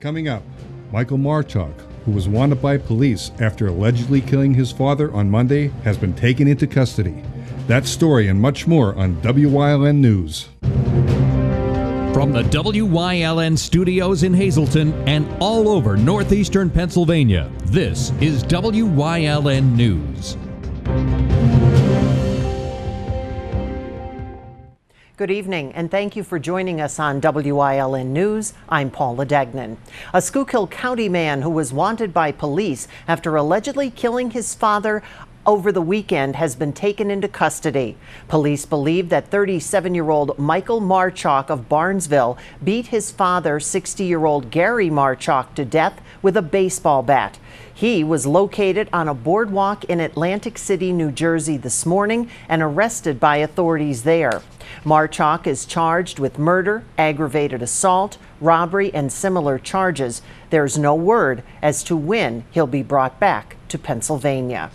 Coming up, Michael Marchuk, who was wanted by police after allegedly killing his father on Monday, has been taken into custody. That story and much more on WYLN News. From the WYLN studios in Hazleton and all over northeastern Pennsylvania, this is WYLN News. Good evening, and thank you for joining us on WYLN News. I'm Paula Degnan. A Schuylkill County man who was wanted by police after allegedly killing his father over the weekend has been taken into custody. Police believe that 37-year-old Michael Marchuk of Barnesville beat his father, 60-year-old Gary Marchuk, to death with a baseball bat. He was located on a boardwalk in Atlantic City, New Jersey this morning and arrested by authorities there. Marchuk is charged with murder, aggravated assault, robbery, and similar charges. There's no word as to when he'll be brought back to Pennsylvania.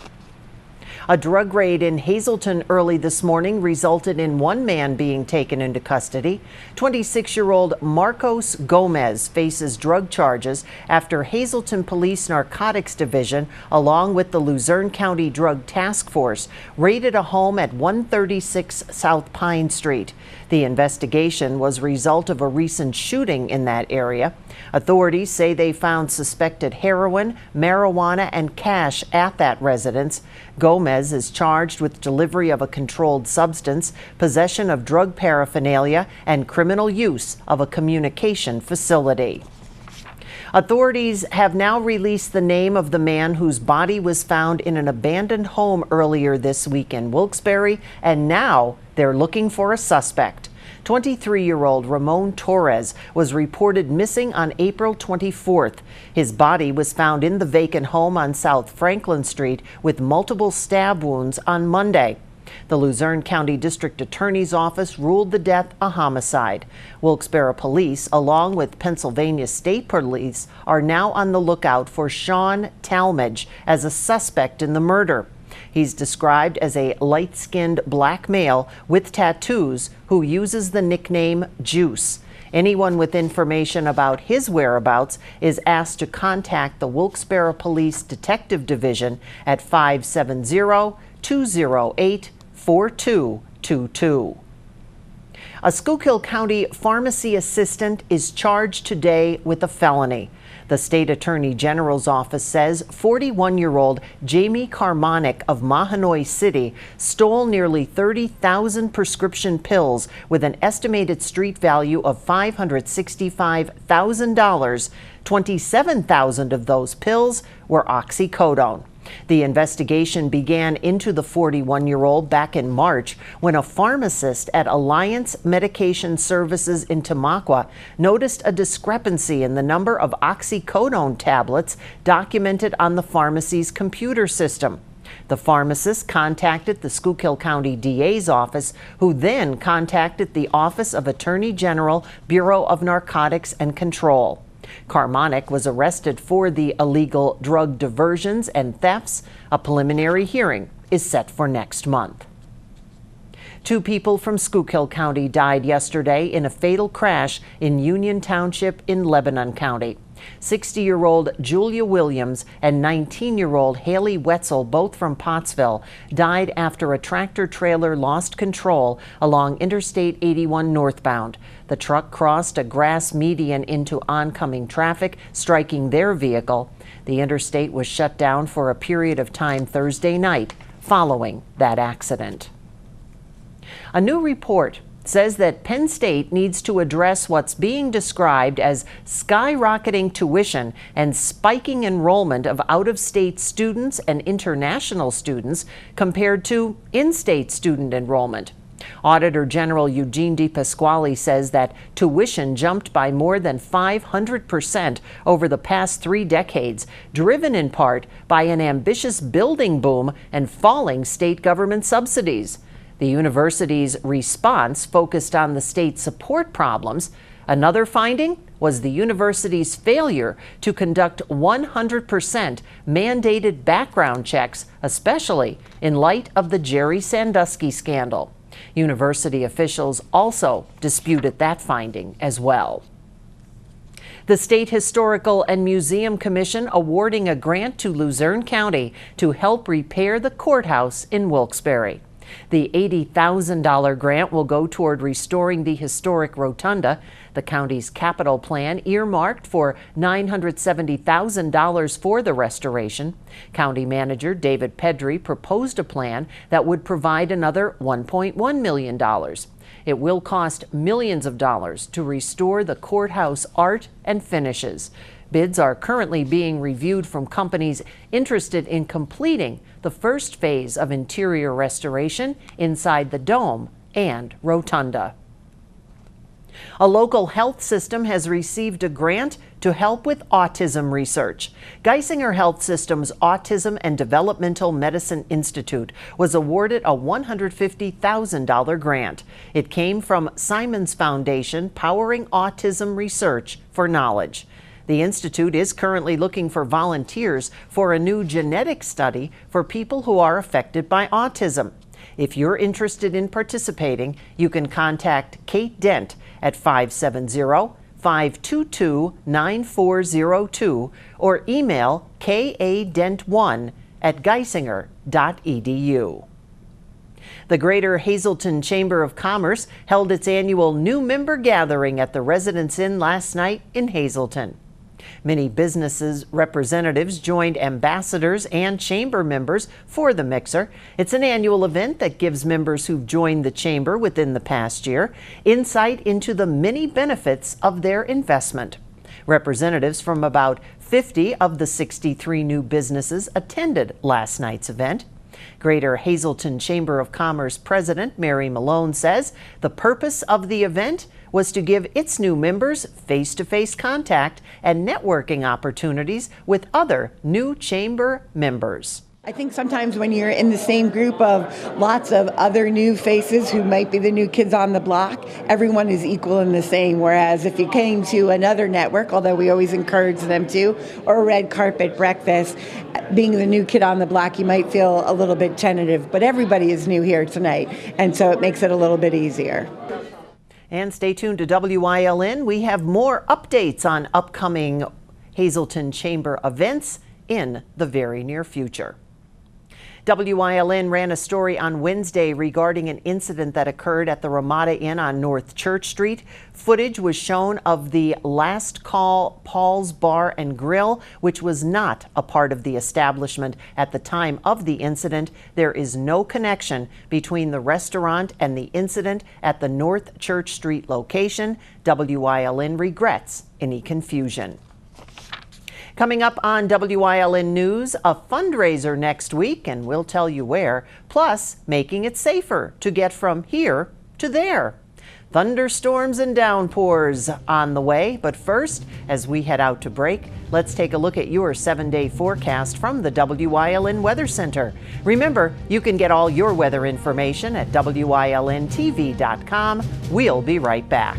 A drug raid in Hazleton early this morning resulted in one man being taken into custody. 26-year-old Marcos Gomez faces drug charges after Hazleton Police Narcotics Division, along with the Luzerne County Drug Task Force, raided a home at 136 South Pine Street. The investigation was a result of a recent shooting in that area. Authorities say they found suspected heroin, marijuana, and cash at that residence. Gomez is charged with delivery of a controlled substance, possession of drug paraphernalia, and criminal use of a communication facility. Authorities have now released the name of the man whose body was found in an abandoned home earlier this week in Wilkes-Barre, and now they're looking for a suspect. 23-year-old Ramon Torres was reported missing on April 24th. His body was found in the vacant home on South Franklin Street with multiple stab wounds on Monday. The Luzerne County District Attorney's Office ruled the death a homicide. Wilkes-Barre Police, along with Pennsylvania State Police, are now on the lookout for Sean Talmadge as a suspect in the murder. He's described as a light-skinned black male with tattoos who uses the nickname Juice. Anyone with information about his whereabouts is asked to contact the Wilkes-Barre Police Detective Division at 570-208-4222. A Schuylkill County pharmacy assistant is charged today with a felony. The State Attorney General's office says 41-year-old Jamie Carmonic of Mahanoy City stole nearly 30,000 prescription pills with an estimated street value of $565,000. 27,000 of those pills were oxycodone. The investigation began into the 41-year-old back in March when a pharmacist at Alliance Medication Services in Tamaqua noticed a discrepancy in the number of oxycodone tablets documented on the pharmacy's computer system. The pharmacist contacted the Schuylkill County DA's office, who then contacted the Office of Attorney General, Bureau of Narcotics and Control. Carmonic was arrested for the illegal drug diversions and thefts. A preliminary hearing is set for next month. 2 people from Schuylkill County died yesterday in a fatal crash in Union Township in Lebanon County. 60-year-old Julia Williams and 19-year-old Haley Wetzel, both from Pottsville, died after a tractor-trailer lost control along Interstate 81 northbound. The truck crossed a grass median into oncoming traffic, striking their vehicle. The interstate was shut down for a period of time Thursday night following that accident. A new report says that Penn State needs to address what's being described as skyrocketing tuition and spiking enrollment of out-of-state students and international students compared to in-state student enrollment. Auditor General Eugene DePasquale says that tuition jumped by more than 500% over the past 3 decades, driven in part by an ambitious building boom and falling state government subsidies. The university's response focused on the state's support problems. Another finding was the university's failure to conduct 100% mandated background checks, especially in light of the Jerry Sandusky scandal. University officials also disputed that finding as well. The State Historical and Museum Commission awarding a grant to Luzerne County to help repair the courthouse in Wilkes-Barre. The $80,000 grant will go toward restoring the historic rotunda. The county's capital plan earmarked for $970,000 for the restoration. County Manager David Pedri proposed a plan that would provide another $1.1 million. It will cost millions of dollars to restore the courthouse art and finishes. Bids are currently being reviewed from companies interested in completing the first phase of interior restoration inside the dome and rotunda. A local health system has received a grant to help with autism research. Geisinger Health System's Autism and Developmental Medicine Institute was awarded a $150,000 grant. It came from Simon's Foundation, Powering Autism Research for Knowledge. The institute is currently looking for volunteers for a new genetic study for people who are affected by autism. If you're interested in participating, you can contact Kate Dent at 570-522-9402 or email kadent1@geisinger.edu. The Greater Hazleton Chamber of Commerce held its annual new member gathering at the Residence Inn last night in Hazleton. Many businesses' representatives joined ambassadors and chamber members for the mixer. It's an annual event that gives members who've joined the chamber within the past year insight into the many benefits of their investment. Representatives from about 50 of the 63 new businesses attended last night's event. Greater Hazleton Chamber of Commerce President Mary Malone says the purpose of the event was to give its new members face-to-face contact and networking opportunities with other new chamber members. I think sometimes when you're in the same group of lots of other new faces who might be the new kids on the block, everyone is equal and the same. Whereas if you came to another network, although we always encourage them to, or a red carpet breakfast, being the new kid on the block, you might feel a little bit tentative. But everybody is new here tonight, and so it makes it a little bit easier. And stay tuned to WYLN. We have more updates on upcoming Hazleton Chamber events in the very near future. WYLN ran a story on Wednesday regarding an incident that occurred at the Ramada Inn on North Church Street. Footage was shown of the Last Call Paul's Bar and Grill, which was not a part of the establishment at the time of the incident. There is no connection between the restaurant and the incident at the North Church Street location. WYLN regrets any confusion. Coming up on WYLN News, a fundraiser next week, and we'll tell you where, plus making it safer to get from here to there. Thunderstorms and downpours on the way, but first, as we head out to break, let's take a look at your 7-day forecast from the WYLN Weather Center. Remember, you can get all your weather information at WYLNTV.com. We'll be right back.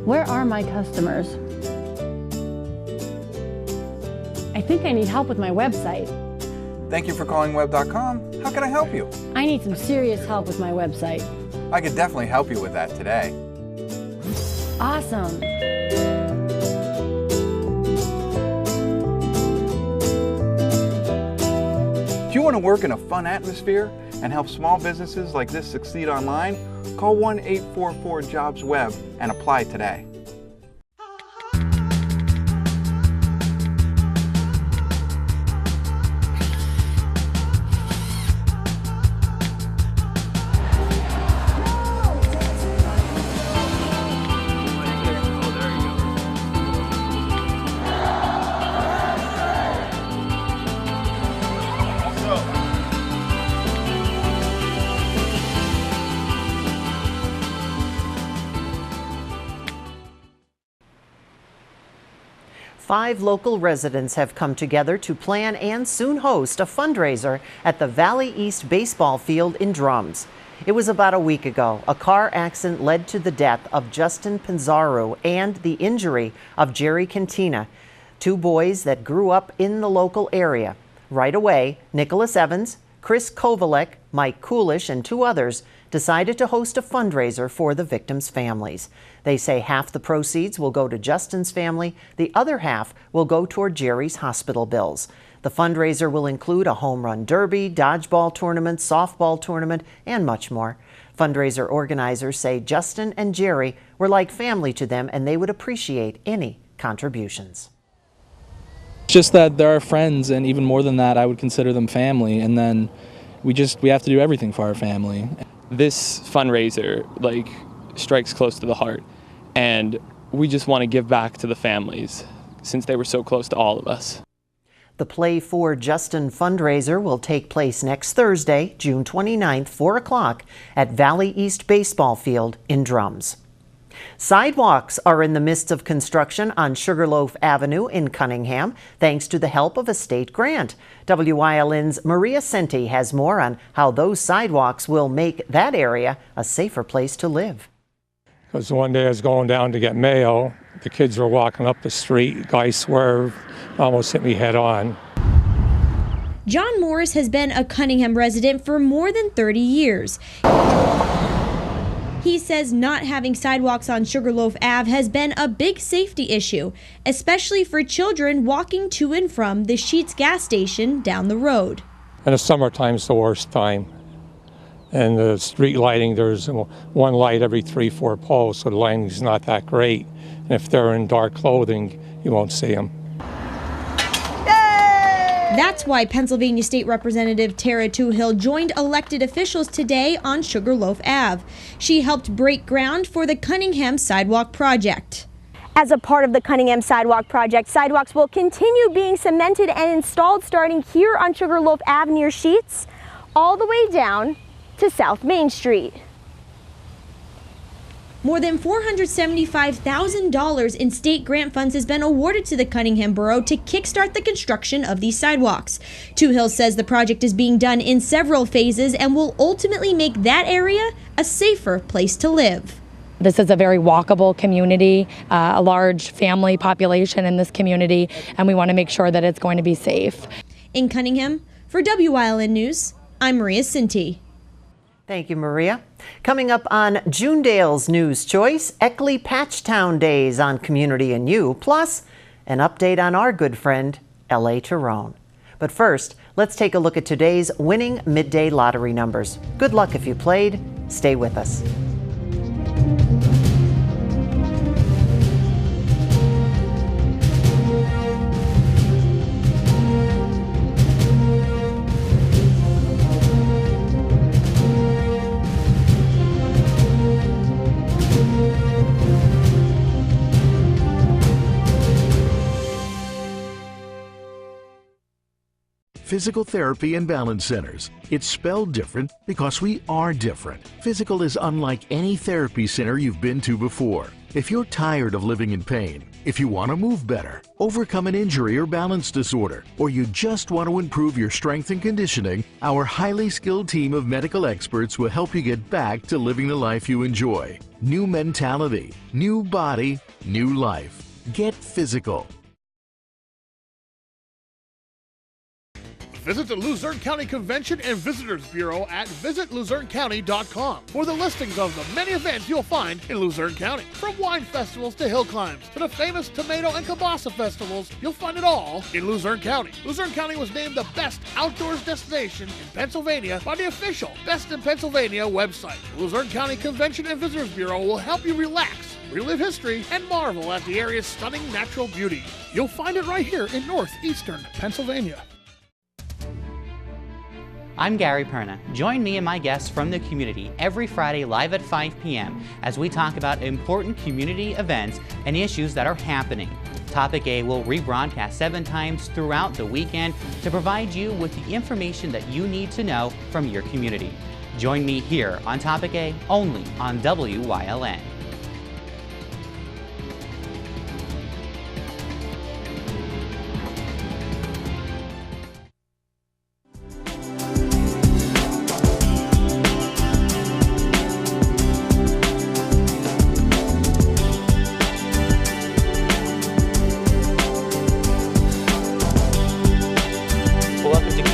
Where are my customers? I think I need help with my website. Thank you for calling WEB.com. How can I help you? I need some serious help with my website. I could definitely help you with that today. Awesome. Do you want to work in a fun atmosphere and help small businesses like this succeed online? Call 1-844-JOBS-WEB and apply today. 5 local residents have come together to plan and soon host a fundraiser at the Valley East baseball field in Drums. It was about a week ago. A car accident led to the death of Justin Pinzaro and the injury of Jerry Cantina, 2 boys that grew up in the local area. Right away, Nicholas Evans, Chris Kovalek, Mike Coolish, and 2 others decided to host a fundraiser for the victims' families. They say half the proceeds will go to Justin's family, the other half will go toward Jerry's hospital bills. The fundraiser will include a home run derby, dodgeball tournament, softball tournament, and much more. Fundraiser organizers say Justin and Jerry were like family to them and they would appreciate any contributions. Just that they're our friends, and even more than that, I would consider them family, and then we have to do everything for our family. This fundraiser strikes close to the heart, and we just want to give back to the families since they were so close to all of us. The Play for Justin fundraiser will take place next Thursday, June 29th, 4 o'clock at Valley East Baseball Field in Drums. Sidewalks are in the midst of construction on Sugarloaf Avenue in Cunningham, thanks to the help of a state grant. WYLN's Maria Senti has more on how those sidewalks will make that area a safer place to live. Because one day I was going down to get mail, the kids were walking up the street, guy swerved, almost hit me head on. John Morris has been a Cunningham resident for more than 30 years. He says not having sidewalks on Sugarloaf Ave has been a big safety issue, especially for children walking to and from the Sheetz gas station down the road. And the summertime's the worst time. And the street lighting, there's one light every 3-4 poles, so the lighting's not that great. And if they're in dark clothing, you won't see them. That's why Pennsylvania State Representative Tara Toohill joined elected officials today on Sugarloaf Ave. She helped break ground for the Cunningham Sidewalk Project. As a part of the Cunningham Sidewalk Project, sidewalks will continue being cemented and installed starting here on Sugarloaf Ave near Sheetz, all the way down to South Main Street. More than $475,000 in state grant funds has been awarded to the Cunningham Borough to kickstart the construction of these sidewalks. Toohill says the project is being done in several phases and will ultimately make that area a safer place to live. This is a very walkable community, a large family population in this community, and we want to make sure that it's going to be safe. In Cunningham, for WYLN News, I'm Maria Sinti. Thank you, Maria. Coming up on Junedale's News Choice, Eckley Patchtown Days on Community and You, plus an update on our good friend, L.A. Tyrone. But first, let's take a look at today's winning midday lottery numbers. Good luck if you played. Stay with us. Physical Therapy and Balance Centers. It's spelled different because we are different. Physical is unlike any therapy center you've been to before. If you're tired of living in pain, if you want to move better, overcome an injury or balance disorder, or you just want to improve your strength and conditioning, our highly skilled team of medical experts will help you get back to living the life you enjoy. New mentality, new body, new life. Get physical. Visit the Luzerne County Convention and Visitors Bureau at visitluzernecounty.com for the listings of the many events you'll find in Luzerne County. From wine festivals to hill climbs to the famous tomato and kielbasa festivals, you'll find it all in Luzerne County. Luzerne County was named the best outdoors destination in Pennsylvania by the official Best in Pennsylvania website. The Luzerne County Convention and Visitors Bureau will help you relax, relive history, and marvel at the area's stunning natural beauty. You'll find it right here in northeastern Pennsylvania. I'm Gary Perna. Join me and my guests from the community every Friday live at 5 p.m. as we talk about important community events and issues that are happening. Topic A will rebroadcast 7 times throughout the weekend to provide you with the information that you need to know from your community. Join me here on Topic A only on WYLN.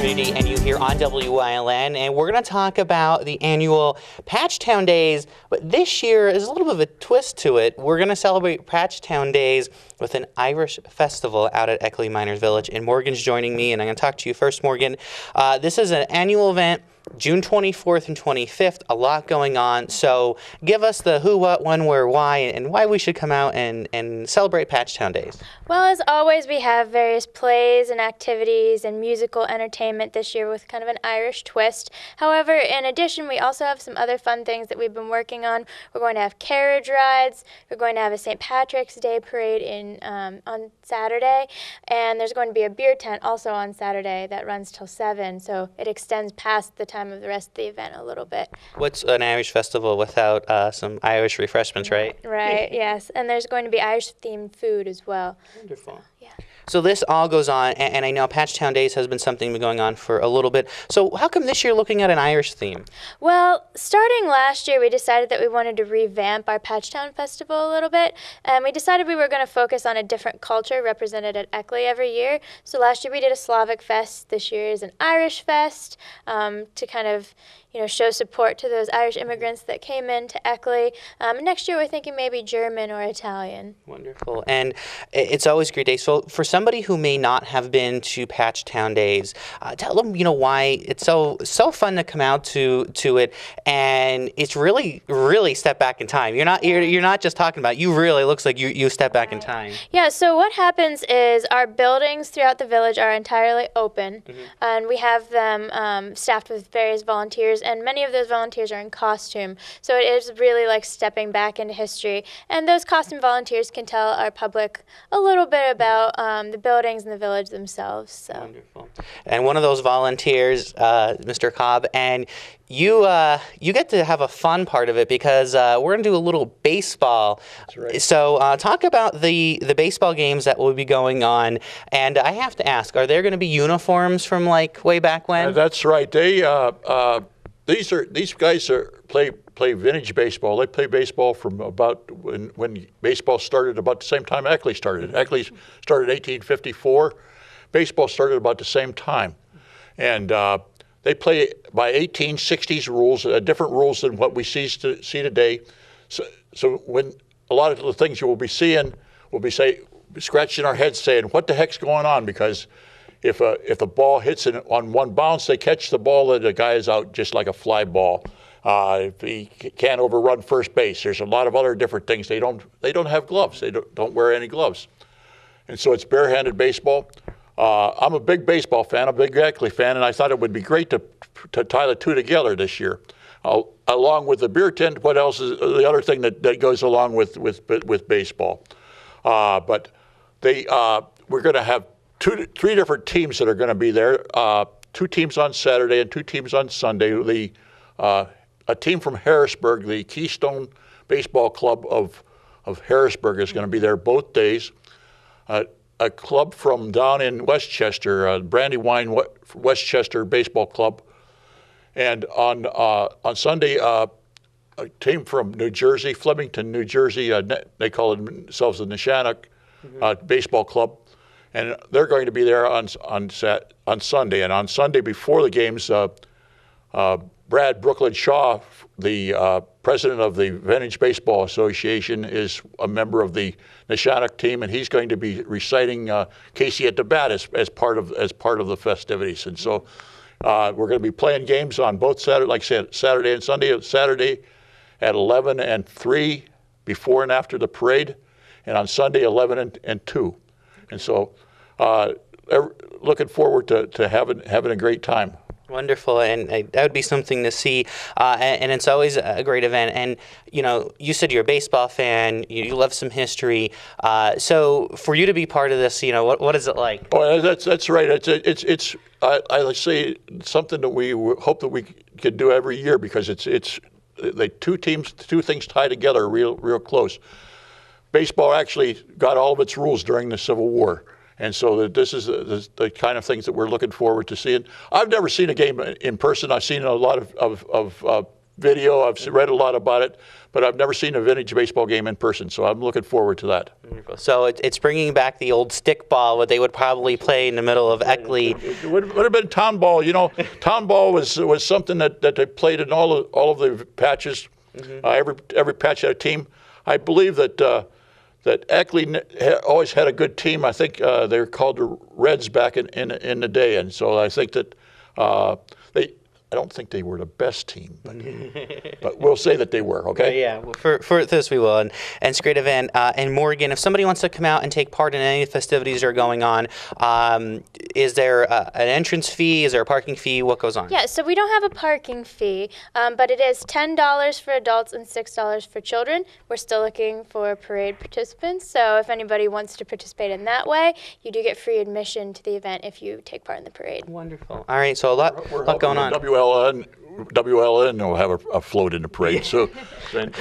Community and you here on WYLN, and we're going to talk about the annual Patchtown Days, but this year is a little bit of a twist to it. We're going to celebrate Patchtown Days with an Irish festival out at Eckley Miners Village, and Morgan's joining me, and I'm going to talk to you first, Morgan. This is an annual event, June 24th and 25th, a lot going on, so give us the who, what, when, where, why, and why we should come out and celebrate Patchtown Days. Well, as always, we have various plays and activities and musical entertainment this year with kind of an Irish twist. However, in addition, we also have some other fun things that we've been working on. We're going to have carriage rides, we're going to have a St. Patrick's Day parade on Saturday, and there's going to be a beer tent also on Saturday that runs till 7, so it extends past the time of the rest of the event a little bit. What's an Irish festival without some Irish refreshments, right? Right, yes. And there's going to be Irish-themed food as well. Wonderful. Yeah. So this all goes on, and I know Patchtown Days has been something going on for a little bit. So how come this year looking at an Irish theme? Well, starting last year, we decided that we wanted to revamp our Patchtown Festival a little bit, and we decided we were going to focus on a different culture represented at Eckley every year. So last year we did a Slavic fest. This year is an Irish fest to kind of show support to those Irish immigrants that came into Eckley. Next year we're thinking maybe German or Italian. Wonderful. And it's always a great day. So for somebody who may not have been to Patchtown Days, tell them, why it's so fun to come out to it, and it's really step back in time. You're not just talking about, you really looks like you step back in time. Yeah, so what happens is our buildings throughout the village are entirely open, and we have them staffed with various volunteers, and many of those volunteers are in costume. So it is really like stepping back into history. And those costume volunteers can tell our public a little bit about the buildings and the village themselves. So. Wonderful. And one of those volunteers, Mr. Cobb, and you get to have a fun part of it because we're going to do a little baseball. That's right. So talk about the baseball games that will be going on. And I have to ask, are there going to be uniforms from like way back when? That's right. These guys play vintage baseball. They play baseball from about when baseball started, about the same time Eckley started. Eckley started in 1854. Baseball started about the same time. And they play by 1860s rules, different rules than what we see today. So when a lot of the things you will be seeing, we'll be scratching our heads saying, what the heck's going on? Because if the ball hits on one bounce, they catch the ball and the guy is out just like a fly ball. If he can't overrun first base, there's a lot of other different things. They don't have gloves. They don't wear any gloves, and so it's barehanded baseball. I'm a big baseball fan, a big Eckley fan, and I thought it would be great to tie the two together this year. Along with the beer tent, what else is the other thing that goes along with baseball? But we're going to have three different teams that are going to be there. 2 teams on Saturday and 2 teams on Sunday. A team from Harrisburg, the Keystone Baseball Club of Harrisburg, is going to be there both days. A club from down in Westchester, Brandywine Westchester Baseball Club, and on Sunday, a team from New Jersey, Flemington, New Jersey. They call themselves the Neshannock Baseball Club. And they're going to be there on Sunday. And on Sunday before the games, Brad Brooklyn Shaw, the president of the Vintage Baseball Association, is a member of the Neshannock team, and he's going to be reciting Casey at the Bat as part of the festivities. And so we're going to be playing games on both Saturday, like I said, Saturday and Sunday. Saturday at 11 and 3 before and after the parade, and on Sunday 11 and 2. And so looking forward to having a great time. Wonderful, and that would be something to see, and it's always a great event. And you said you're a baseball fan, you love some history. So for you to be part of this, what is it like? Oh, that's right. It's I say something that we hope that we could do every year, because it's the two things tie together real close. Baseball actually got all of its rules during the Civil War. And so this is the kind of things that we're looking forward to seeing. I've never seen a game in person. I've seen a lot of video. I've read a lot about it, but I've never seen a vintage baseball game in person, so I'm looking forward to that. So it's bringing back the old stick ball, what they would probably play in the middle of Eckley. It would have been town ball. You know, town ball was something that they played in all of the patches. Every patch had a team. I believe that Eckley always had a good team. I think they were called the Reds back in the day, and so I think that I don't think they were the best team, but we'll say that they were, okay? Yeah, well, for this we will. And it's a great event. And Morgan, if somebody wants to come out and take part in any of the festivities that are going on, is there an entrance fee? Is there a parking fee? What goes on? Yeah, so we don't have a parking fee, but it is $10 for adults and $6 for children. We're still looking for parade participants, so if anybody wants to participate in that way, you do get free admission to the event if you take part in the parade. Wonderful. All right, so a lot going on. WLN will have a float in the parade. So,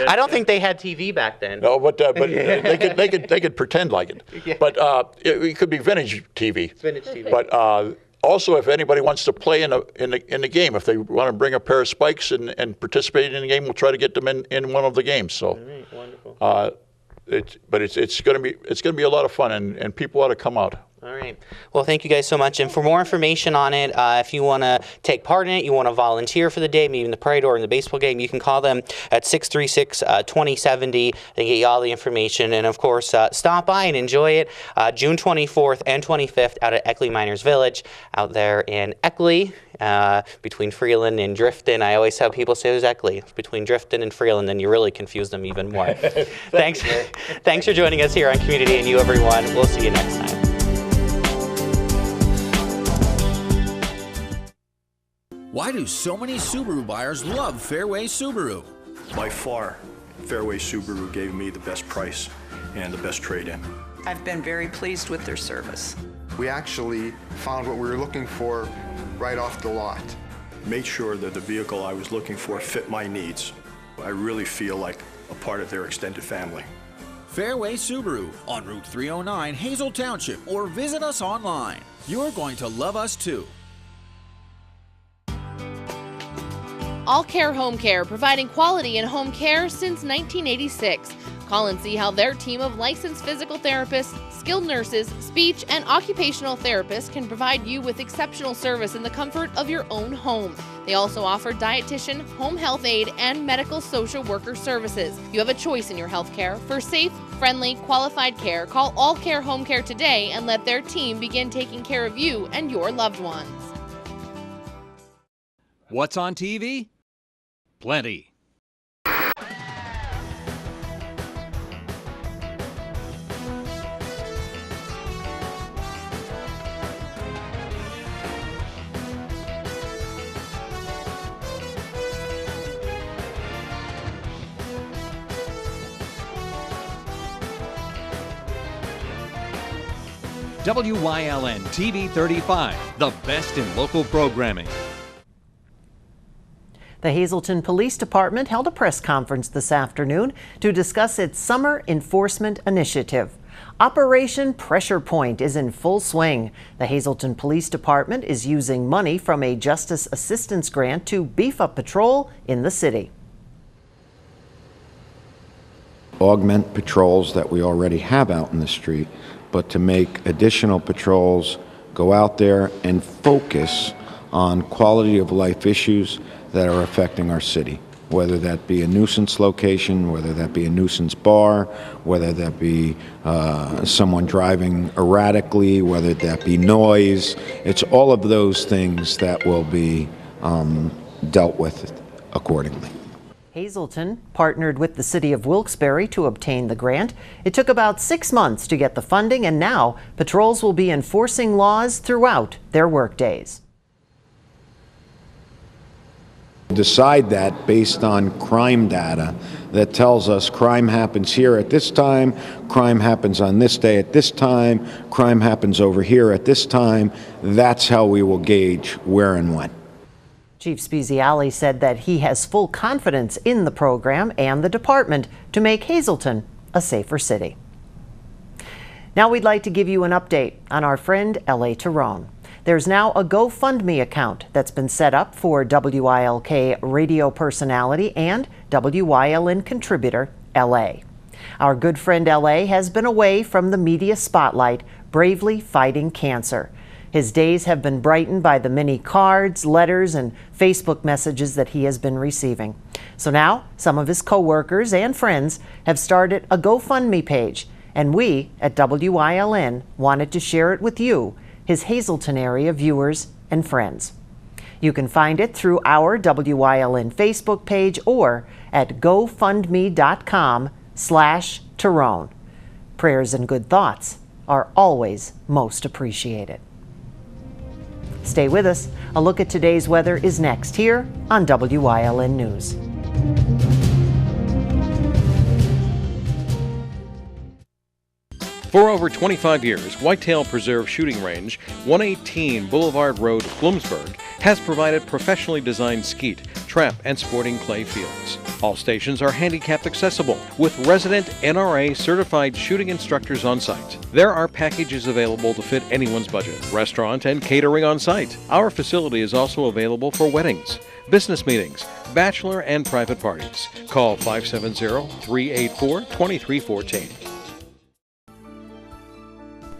I don't think they had TV back then. No, but they could pretend like it. Yeah. But it could be vintage TV. Vintage TV. But also, if anybody wants to play in the game, if they want to bring a pair of spikes and participate in the game, we'll try to get them in one of the games. So, all right, wonderful. It's going to be a lot of fun, and people ought to come out. All right. Well, thank you guys so much. And for more information on it, if you want to take part in it, you want to volunteer for the day, maybe in the parade or in the baseball game, you can call them at 636-2070. They get you all the information. And, of course, stop by and enjoy it June 24th and 25th out at Eckley Miners Village out there in Eckley. Between Freeland and Drifton. I always have people say it was Eckley. It's between Drifton and Freeland, and you really confuse them even more. Thanks for joining us here on Community and You, everyone. We'll see you next time. Why do so many Subaru buyers love Fairway Subaru? By far, Fairway Subaru gave me the best price and the best trade-in. I've been very pleased with their service. We actually found what we were looking for right off the lot. Made sure that the vehicle I was looking for fit my needs. I really feel like a part of their extended family. Fairway Subaru on Route 309, Hazel Township, or visit us online. You're going to love us too. AllCare Home Care, providing quality in home care since 1986. Call and see how their team of licensed physical therapists, skilled nurses, speech, and occupational therapists can provide you with exceptional service in the comfort of your own home. They also offer dietitian, home health aide, and medical social worker services. You have a choice in your health care. For safe, friendly, qualified care, call AllCare Home Care today and let their team begin taking care of you and your loved ones. What's on TV? Plenty. WYLN TV 35, the best in local programming. The Hazleton Police Department held a press conference this afternoon to discuss its summer enforcement initiative. Operation Pressure Point is in full swing. The Hazleton Police Department is using money from a Justice Assistance Grant to beef up patrol in the city. Augment patrols that we already have out in the street, but to make additional patrols go out there and focus on quality of life issues that are affecting our city, whether that be a nuisance location, whether that be a nuisance bar, whether that be someone driving erratically, whether that be noise. It's all of those things that will be dealt with accordingly. Hazleton partnered with the city of Wilkes-Barre to obtain the grant. It took about 6 months to get the funding, and now patrols will be enforcing laws throughout their workdays. Decide that based on crime data that tells us crime happens here at this time, crime happens on this day at this time, crime happens over here at this time. That's how we will gauge where and when. Chief Speziale said that he has full confidence in the program and the department to make Hazleton a safer city. Now we'd like to give you an update on our friend L.A. Tyrone. There's now a GoFundMe account that's been set up for WILK radio personality and WYLN contributor, LA. Our good friend LA has been away from the media spotlight, bravely fighting cancer. His days have been brightened by the many cards, letters, and Facebook messages that he has been receiving. So now, some of his co-workers and friends have started a GoFundMe page, and we at WYLN wanted to share it with you, his Hazleton area viewers and friends. You can find it through our WYLN Facebook page or at gofundme.com/Tyrone. Prayers and good thoughts are always most appreciated. Stay with us. A look at today's weather is next here on WYLN News. For over 25 years, Whitetail Preserve Shooting Range, 118 Boulevard Road, Bloomsburg, has provided professionally designed skeet, trap, and sporting clay fields. All stations are handicapped accessible with resident NRA certified shooting instructors on site. There are packages available to fit anyone's budget, restaurant and catering on site. Our facility is also available for weddings, business meetings, bachelor and private parties. Call 570-384-2314.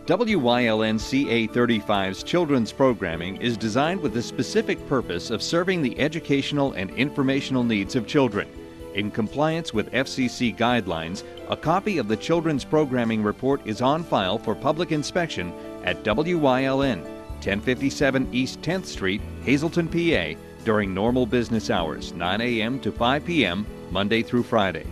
WYLN CA35's children's programming is designed with the specific purpose of serving the educational and informational needs of children. In compliance with FCC guidelines, a copy of the children's programming report is on file for public inspection at WYLN, 1057 East 10th Street, Hazleton, PA, during normal business hours, 9 a.m. to 5 p.m., Monday through Friday.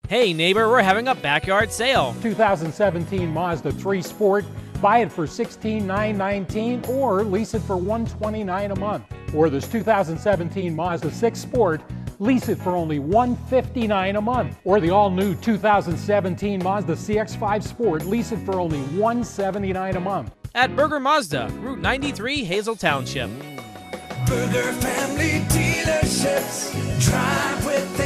Hey neighbor, we're having a backyard sale. 2017 Mazda 3 Sport. Buy it for $16,919 or lease it for $129 a month. Or this 2017 Mazda 6 Sport. Lease it for only $159 a month. Or the all-new 2017 Mazda CX-5 Sport. Lease it for only $179 a month. At Berger Mazda, Route 93, Hazel Township. Berger Family Dealerships. Drive with